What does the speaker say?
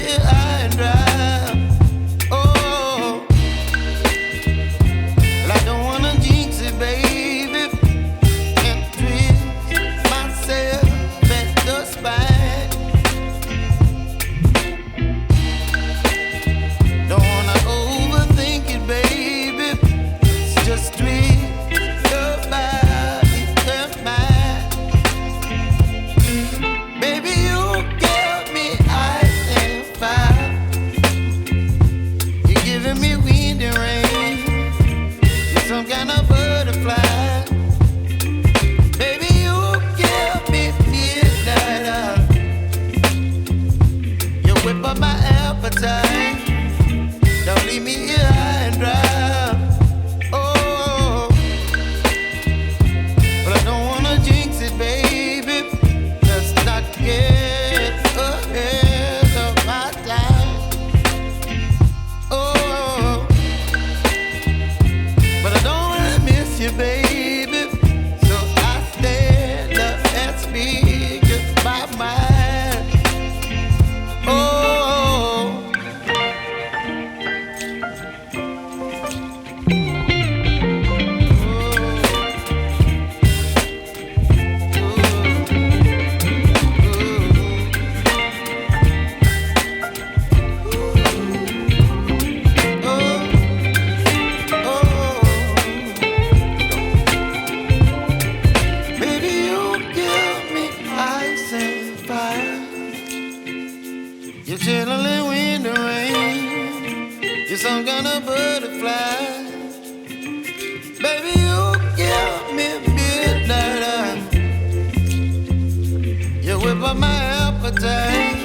here high and dry. Oh, well, I don't wanna jinx it, baby, and twist myself at the spine. Don't wanna overthink it, baby. It's just twist your body and mine. Baby, you give me ice and fire. You're giving me wind and rain. You're some kind of butterfly. Baby, you give me midnight. You whip up my appetite. Don't leave me here high and dry. Oh, but I don't wanna jinx it, baby. Let's not get ahead of my time. Oh, but I don't wanna miss you, baby. So I stand up and speak my mind. Oh. Baby, you give me ice and fire. You're chilling wind and rain. You're some kind of butterfly. Baby, you give me midnight. You whip up my appetite.